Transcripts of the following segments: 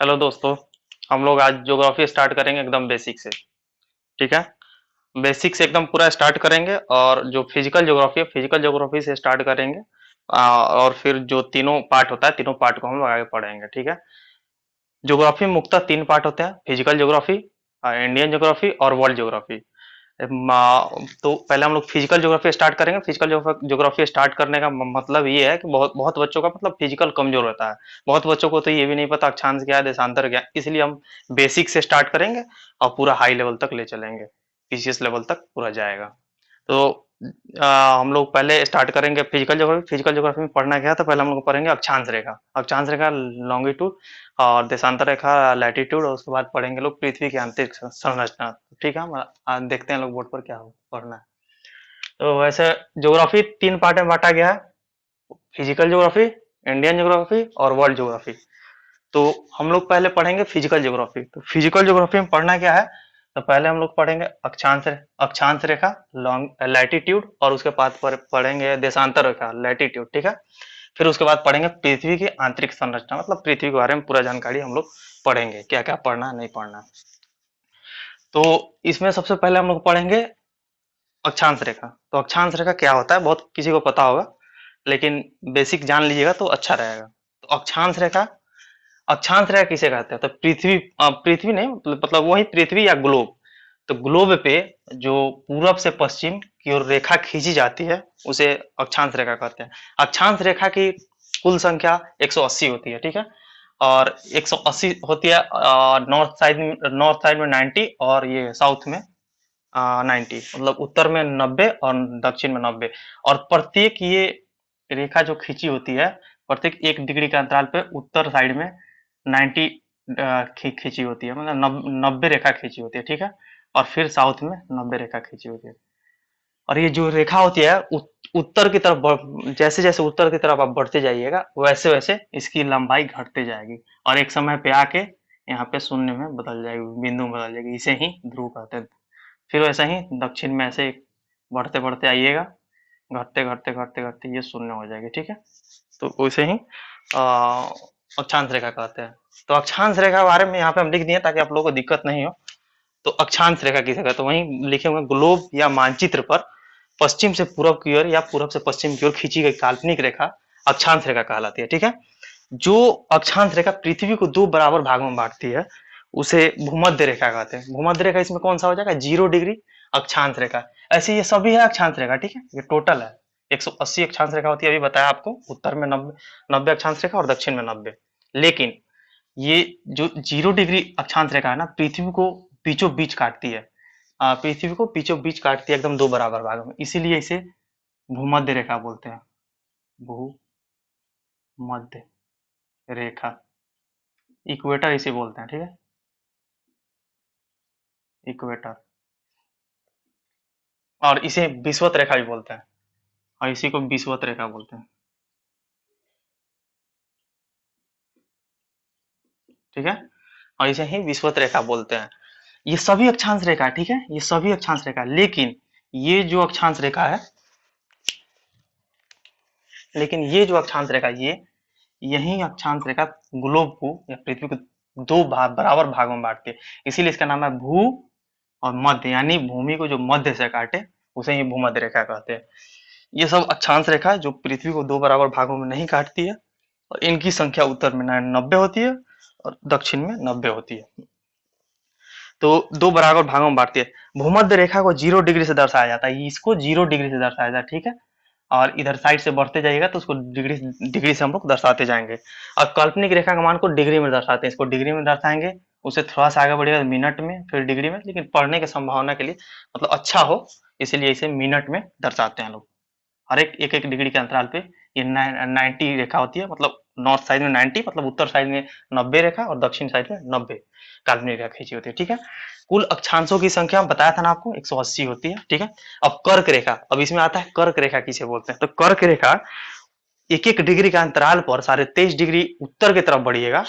Hello दोस्तों। हम लोग आज ज्योग्राफी स्टार्ट करेंगे एकदम बेसिक से। ठीक है। बेसिक से एकदम पूरा स्टार्ट करेंगे और जो फिजिकल ज्योग्राफी है फिजिकल ज्योग्राफी से स्टार्ट करेंगे। और फिर जो तीनों पार्ट होता है तीनों पार्ट को हम लोग आगे पढ़ेंगे। ठीक है। ज्योग्राफी में मुख्यतः तीन पार्ट होते हैं, फिजिकल ज्योग्राफी, इंडियन ज्योग्राफी और वर्ल्ड ज्योग्राफी। तो पहले हम लोग फिजिकल ज्योग्राफी स्टार्ट करेंगे। फिजिकल ज्योग्राफी स्टार्ट करने का मतलब ये है कि बहुत बहुत बच्चों का मतलब फिजिकल कमजोर होता है। बहुत बच्चों को तो ये भी नहीं पता अक्षांश क्या है, देशांतर क्या है, इसलिए हम बेसिक से स्टार्ट करेंगे और पूरा हाई लेवल तक ले चलेंगे, पीसीएस लेवल तक पूरा जाएगा। तो हम लोग पहले स्टार्ट करेंगे फिजिकल ज्योग्राफी। फिजिकल ज्योग्राफी में पढ़ना क्या है, तो पहले हम लोग पढ़ेंगे अक्षांश रेखा। अक्षांश रेखा लॉन्गिट्यूड और देशांतर रेखा लैटिट्यूड, और उसके बाद पढ़ेंगे लोग पृथ्वी की आंतरिक संरचना। ठीक है, हम देखते हैं लोग बोर्ड पर क्या पढ़ना है। तो वैसे ज्योग्राफी तीन पार्ट में बांटा गया है, फिजिकल ज्योग्राफी, इंडियन ज्योग्राफी और वर्ल्ड ज्योग्राफी। तो हम लोग पहले पढ़ेंगे फिजिकल ज्योग्राफी। तो फिजिकल ज्योग्राफी में पढ़ना क्या है, तो पहले हम लोग पढ़ेंगे अक्षांश रेखा, लॉन्ग लैटिट्यूड, और उसके बाद पढ़ेंगे देशांतर रेखा लैटिट्यूड। ठीक है। फिर उसके बाद पढ़ेंगे पृथ्वी की आंतरिक संरचना, मतलब पृथ्वी के बारे में पूरा जानकारी हम लोग पढ़ेंगे, क्या क्या पढ़ना है नहीं पढ़ना है। तो इसमें सबसे पहले हम लोग पढ़ेंगे अक्षांश रेखा। तो अक्षांश रेखा क्या होता है बहुत किसी को पता होगा, लेकिन बेसिक जान लीजिएगा तो अच्छा रहेगा। तो अक्षांश रेखा किसे कहते हैं, तो पृथ्वी नहीं, मतलब वही पृथ्वी या ग्लोब। तो ग्लोब पे जो पूरब से पश्चिम की ओर रेखा खींची जाती है उसे अक्षांश रेखा कहते हैं। अक्षांश रेखा की कुल संख्या 180 होती है। ठीक है। और 180 होती है, नॉर्थ साइड में 90 और ये साउथ में 90, मतलब उत्तर में 90 और दक्षिण में 90। और प्रत्येक ये रेखा जो खींची होती है, प्रत्येक 1 डिग्री के अंतराल पे उत्तर साइड में 90 खींची होती है, मतलब 90 रेखा खींची होती है। ठीक है। और फिर साउथ में 90 रेखा खींची होती है। और ये जो रेखा होती है उत्तर की तरफ जैसे जैसे उत्तर की तरफ आप बढ़ते जाइएगा वैसे वैसे इसकी लंबाई घटते जाएगी, और एक समय पे आके यहाँ पे शून्य में बदल जाएगी, बिंदु में बदल जाएगी। इसे ही ध्रुव कहते हैं। फिर वैसे ही दक्षिण में ऐसे बढ़ते बढ़ते आइएगा, घटते घटते घटते घटते ये शून्य हो जाएगी। ठीक है। तो वैसे ही अ, अक्षांश रेखा कहते हैं। तो अक्षांश रेखा के बारे में यहाँ पे हम लिख दिए ताकि आप लोगों को दिक्कत नहीं हो। तो अक्षांश रेखा किसे कहते हैं, तो वहीं लिखे हुए ग्लोब या मानचित्र पर पश्चिम से पूर्व की ओर या पूर्व से पश्चिम की ओर खींची गई काल्पनिक रेखा अक्षांश रेखा कहलाती है। ठीक है। जो अक्षांश रेखा पृथ्वी को दो बराबर भागों में बांटती है उसे भूमध्य रेखा कहते हैं। भूमध्य रेखा इसमें कौन सा हो जाएगा, 0 डिग्री अक्षांश रेखा। ऐसे ये सभी है अक्षांश रेखा। ठीक है, ये टोटल है 180 अक्षांश रेखा होती है। अभी बताया आपको, उत्तर में 90 अक्षांश रेखा और दक्षिण में 90। लेकिन ये जो 0 डिग्री अक्षांश रेखा है ना, पृथ्वी को बीचों बीच काटती है। पृथ्वी को बीचों बीच काटती है एकदम दो बराबर भागों में, इसीलिए इसे भूमध्य रेखा बोलते हैं। भूमध्य रेखा, इक्वेटर इसे बोलते हैं। ठीक है, इक्वेटर। और इसे विषुवत रेखा भी बोलते हैं, और इसी को विषुवत रेखा बोलते हैं। ठीक है। और इसे ही विषुवत रेखा बोलते हैं। ये सभी अक्षांश रेखा है। ठीक है, ये सभी अक्षांश रेखा है, लेकिन ये जो अक्षांश रेखा है लेकिन ये जो अक्षांश रेखा ये यही अक्षांश रेखा ग्लोब को या पृथ्वी को दो बराबर भागों में बांटती है। इसीलिए इसका नाम है भू और मध्य, यानी भूमि को जो मध्य से काटे उसे ही भूमध्य रेखा कहते हैं। ये सब अक्षांश रेखा जो पृथ्वी को दो बराबर भागों में नहीं काटती है, और इनकी संख्या उत्तर में 90 होती है और दक्षिण में 90 होती है। तो दो बराबर भागों में बांटती है। भूमध्य रेखा को 0 डिग्री से दर्शाया जाता है, इसको 0 डिग्री से दर्शाया जाता है। ठीक है। और इधर साइड से बढ़ते जाइएगा तो उसको डिग्री डिग्री से हम लोग दर्शाते जाएंगे। और काल्पनिक रेखा का मान को डिग्री में दर्शाते हैं, इसको डिग्री में दर्शाएंगे। उसे थोड़ा सा आगे बढ़िएगा मिनट में, फिर डिग्री में, लेकिन पढ़ने की संभावना के लिए मतलब अच्छा हो इसलिए इसे मिनट में दर्शाते हैं लोग। हर एक एक एक डिग्री के अंतराल पे ये 90 रेखा होती है, मतलब नॉर्थ साइड में 90, मतलब उत्तर साइड में 90 रेखा और दक्षिण साइड में 90 काल्पनिक रेखा खींची होती है। ठीक है। कुल अक्षांशों की संख्या बताया था ना आपको 180 होती है। ठीक है। अब कर्क रेखा, अब इसमें आता है कर्क रेखा किसे बोलते हैं। तो कर्क रेखा एक एक डिग्री के अंतराल पर 23.5 डिग्री उत्तर की तरफ बढ़िएगा।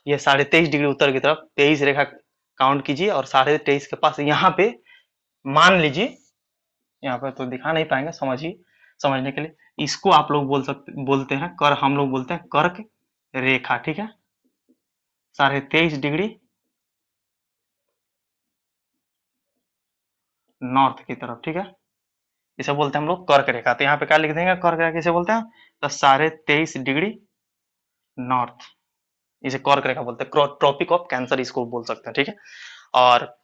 ये 23.5 डिग्री उत्तर की तरफ 23 रेखा काउंट कीजिए, और 23.5 के पास यहाँ पे मान लीजिए, यहाँ पे तो दिखा नहीं पाएंगे, समझिए समझने के लिए इसको आप लोग बोलते हैं कर, हम लोग बोलते हैं कर्क रेखा। ठीक है, 23.5 डिग्री नॉर्थ की तरफ, ठीक है। इसे बोलते हैं हम लोग कर्क रेखा। तो यहाँ पे क्या लिख देंगे, कर्क रेखा किसे बोलते हैं, तो 23.5 डिग्री नॉर्थ, इसे कर्क रेखा बोलते हैं। ट्रॉपिक ऑफ कैंसर इसको बोल सकते हैं, ठीक है। और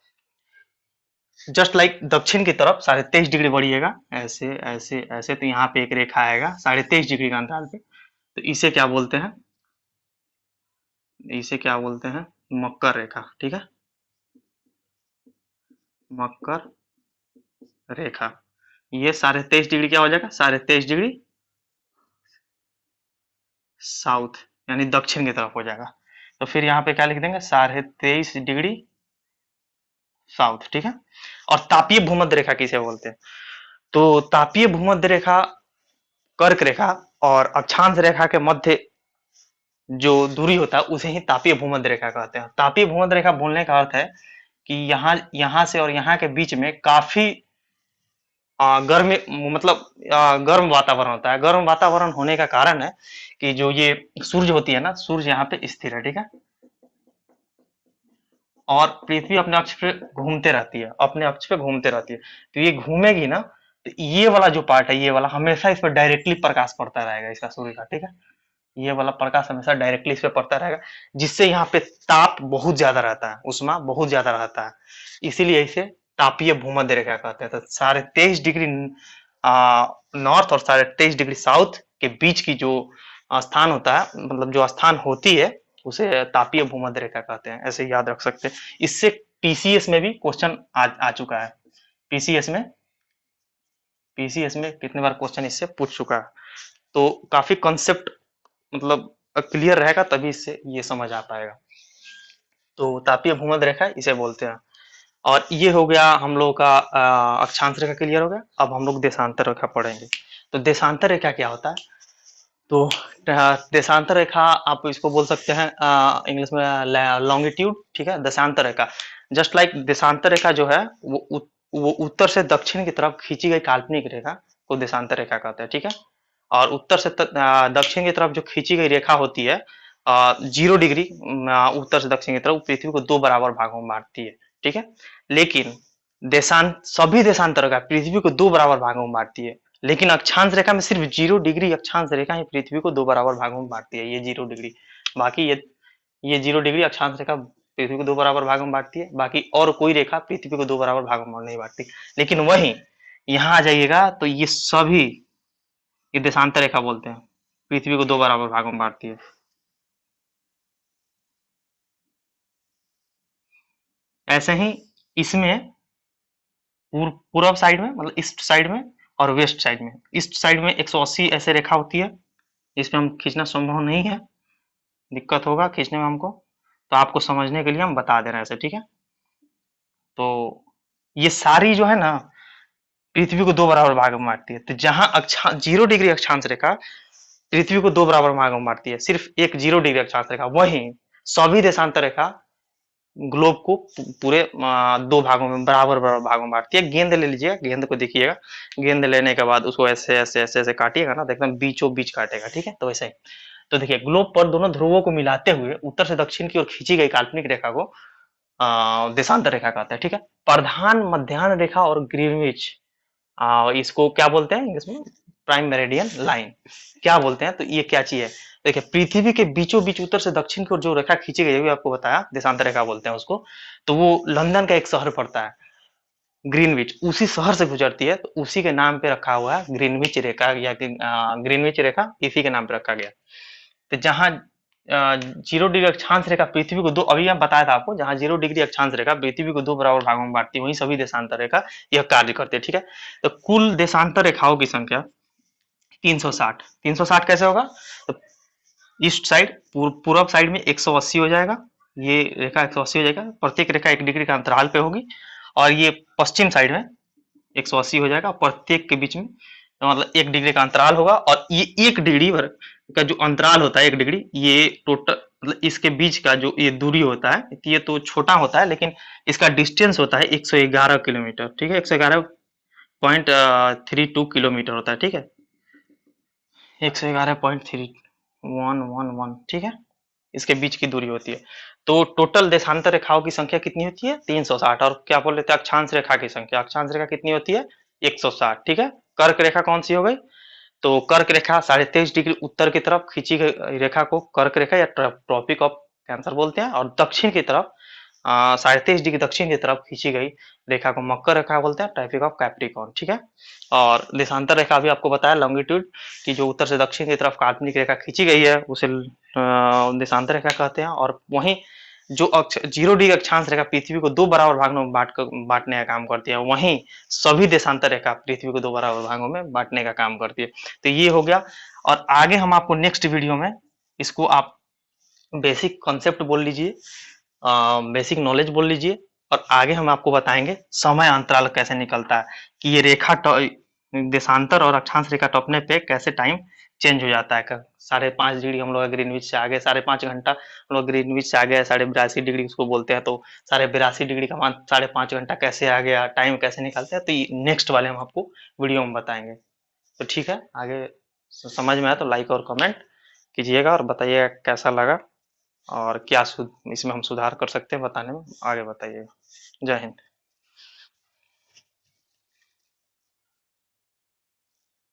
जस्ट लाइक दक्षिण की तरफ 23.5 डिग्री बढ़िएगा, ऐसे ऐसे ऐसे, तो यहाँ पे एक रेखा आएगा 23.5 डिग्री का अंतराल पे, तो इसे क्या बोलते हैं, इसे क्या बोलते हैं, मकर रेखा, ठीक है, मकर रेखा। ये 23.5 डिग्री क्या हो जाएगा, 23.5 डिग्री साउथ, यानी दक्षिण की तरफ हो जाएगा। तो फिर यहाँ पे क्या लिख देंगे, 23.5 डिग्री साउथ, ठीक है। और तापीय भूमध्य रेखा किसे बोलते हैं, तो तापीय भूमध्य रेखा कर्क रेखा और अक्षांश रेखा के मध्य जो दूरी होता है उसे ही तापीय भूमध्य रेखा कहते हैं। तापीय भूमध्य रेखा बोलने का अर्थ है कि यहाँ यहाँ से और यहाँ के बीच में काफी गर्म, मतलब गर्म वातावरण होता है। गर्म वातावरण होने का कारण है कि जो ये सूर्य होती है ना, सूर्य यहाँ पे स्थिर है, ठीक है, और पृथ्वी अपने अक्ष पे घूमते रहती है, अपने अक्ष पे घूमते रहती है। तो ये घूमेगी ना, तो ये वाला जो पार्ट है, ये वाला हमेशा इस पर डायरेक्टली प्रकाश पड़ता रहेगा इसका, सूर्य का, ठीक है। ये वाला प्रकाश हमेशा डायरेक्टली इस पे पड़ता रहेगा, जिससे यहाँ पे ताप बहुत ज्यादा रहता है, उष्मा बहुत ज्यादा रहता है, इसीलिए इसे तापीय भूमध्य रेखा कहते हैं। तो 23.5 डिग्री नॉर्थ और 23.5 डिग्री साउथ के बीच की जो स्थान होता है, मतलब जो स्थान होती है, उसे तापीय भूमध्य रेखा कहते हैं, ऐसे याद रख सकते हैं। इससे पीसीएस में भी क्वेश्चन आ चुका है, पीसीएस में कितने बार क्वेश्चन इससे पूछ चुका है। तो काफी कॉन्सेप्ट मतलब क्लियर रहेगा, तभी इससे ये समझ आ पाएगा। तो तापीय भूमध्य रेखा इसे बोलते हैं। और ये हो गया हम लोगों का अक्षांश रेखा क्लियर हो गया। अब हम लोग देशांतर रेखा पढ़ेंगे। तो देशांतर रेखा क्या होता है, तो देशांतर रेखा आप इसको बोल सकते हैं इंग्लिश में लॉन्गिट्यूड, ठीक है। देशांतर रेखा जस्ट लाइक देशांतर रेखा जो है वो उत्तर से दक्षिण की तरफ खींची गई काल्पनिक रेखा को देशांतर रेखा कहते हैं, ठीक है। और उत्तर से दक्षिण की तरफ जो खींची गई रेखा होती है 0 डिग्री उत्तर से दक्षिण की तरफ, पृथ्वी को 2 बराबर भागों में बांटती है, ठीक है। लेकिन सभी देशांतर रेखा पृथ्वी को 2 बराबर भागों में बांटती है, लेकिन अक्षांश रेखा में सिर्फ 0 डिग्री अक्षांश रेखा ही पृथ्वी को 2 बराबर भागों में बांटती है, ये 0 डिग्री। बाकी ये 0 डिग्री अक्षांश रेखा पृथ्वी को 2 बराबर भागों में बांटती है, बाकी और कोई रेखा पृथ्वी को 2 बराबर भागों में नहीं बांटती। लेकिन वहीं यहाँ आ जाइएगा तो ये सभी, ये देशांतर रेखा बोलते हैं, पृथ्वी को 2 बराबर भागों में बांटती है। ऐसे ही इसमें पूर्व साइड में, मतलब ईस्ट साइड में और वेस्ट साइड में, ईस्ट साइड में 180 ऐसे रेखा होती है, इसमें हम खींचना संभव नहीं है, दिक्कत होगा खींचने में हमको, तो आपको समझने के लिए हम बता दे रहे हैं ऐसे, ठीक है। तो ये सारी जो है ना पृथ्वी को 2 बराबर भागों में बांटती है। तो जहां 0 डिग्री अक्षांश रेखा पृथ्वी को 2 बराबर भागों में बांटती है, सिर्फ एक 0 डिग्री अक्षांश रेखा, वहीं सभी देशांतर रेखा ग्लोब को पूरे 2 भागों में बराबर बराबर भागों में बांटती है। गेंद ले लीजिएगा, गेंद को देखिएगा, गेंद लेने के बाद उसको ऐसे ऐसे ऐसे ऐसे काटिएगा ना, तो एकदम बीचों बीच काटेगा, ठीक है। तो वैसे ही, तो देखिए ग्लोब पर दोनों ध्रुवों को मिलाते हुए उत्तर से दक्षिण की ओर खींची गई काल्पनिक रेखा को देशांतर रेखा कहते हैं, ठीक है। प्रधान मध्याह्न रेखा और ग्रीनविच, इसको क्या बोलते हैं इंग्लिश में, प्राइम मेरिडियन लाइन क्या बोलते हैं। तो ये क्या चीज है, देखिए पृथ्वी के बीचों बीच उत्तर से दक्षिण की ओर जो रेखा खींची गई है, आपको बताया देशांतर रेखा बोलते हैं उसको। तो वो लंदन का एक शहर पड़ता है ग्रीनविच, उसी शहर से गुजरती है, तो उसी के नाम पे रखा हुआ है ग्रीनविच रेखा, या ग्रीनविच रेखा इसी के नाम पे रखा गया। तो जहां 0 डिग्री अक्षांश रेखा पृथ्वी को 2, अभी मैं बताया था आपको, जहां 0 डिग्री अक्षांश रेखा पृथ्वी को 2 बराबर भागों में बांटती है, वहीं सभी देशांतर रेखा यह कार्य करते हैं, ठीक है। तो कुल देशांतर रेखाओं की संख्या 360। 360 कैसे होगा, तो ईस्ट साइड पूर्व साइड में 180 हो जाएगा, ये रेखा 180 हो जाएगा, प्रत्येक रेखा 1 डिग्री का अंतराल पे होगी। और ये पश्चिम साइड में 180 हो जाएगा, प्रत्येक के बीच में तो मतलब 1 डिग्री का अंतराल होगा। और ये 1 डिग्री का जो अंतराल होता है 1 डिग्री, ये टोटल मतलब इसके बीच का जो ये दूरी होता है, ये तो छोटा होता है, लेकिन इसका डिस्टेंस होता है 111 किलोमीटर, ठीक है। 111.32 किलोमीटर होता है, ठीक है। 111.311, ठीक है, इसके बीच की दूरी होती है। तो टोटल देशांतर रेखाओं की संख्या कितनी होती है? 360। और क्या बोल रहे थे? अक्षांश रेखा की संख्या। अक्षांश रेखा कितनी होती है? 160। ठीक है। कर्क रेखा कौन सी हो गई? तो कर्क रेखा 23.5 डिग्री उत्तर की तरफ खींची गई रेखा को कर्क रेखा या ट्रॉपिक ऑफ कैंसर बोलते हैं, और दक्षिण की तरफ 23.5 डिग्री दक्षिण की तरफ खींची गई रेखा को मकर रेखा बोलते हैं, ट्रॉपिक ऑफ कैप्रिकॉर्न। ठीक है। और देशांतर रेखा भी आपको बताया, लॉन्गिट्यूड की जो उत्तर से दक्षिण की तरफ काल्पनिक रेखा खींची गई है उसे देशांतर रेखा कहते हैं। और वहीं जो 0 डिग्री अक्षांश रेखा पृथ्वी को दो बराबर भागों में बांटने का काम करती है, वहीं सभी देशांतर रेखा पृथ्वी को दो बराबर भागों में बांटने का काम करती है। तो ये हो गया। और आगे हम आपको नेक्स्ट वीडियो में इसको आप बेसिक कॉन्सेप्ट बोल लीजिए, बेसिक नॉलेज बोल लीजिए, और आगे हम आपको बताएंगे समय अंतराल कैसे निकलता है, कि ये रेखा देशांतर और अक्षांश रेखा टपने पे कैसे टाइम चेंज हो जाता है। 5.5 डिग्री हम लोग ग्रीनविच से आगे, 5.5 घंटा हम लोग ग्रीनविच से आ गए, 82.5 डिग्री उसको बोलते हैं, तो 82.5 डिग्री का मान 5.5 घंटा कैसे आ गया, टाइम कैसे निकालते हैं, तो ये नेक्स्ट वाले हम आपको वीडियो में बताएंगे। तो ठीक है, आगे समझ में आया तो लाइक और कमेंट कीजिएगा और बताइएगा कैसा लगा, और क्या इसमें हम सुधार कर सकते हैं बताने में, आगे बताइएगा। जय हिंद।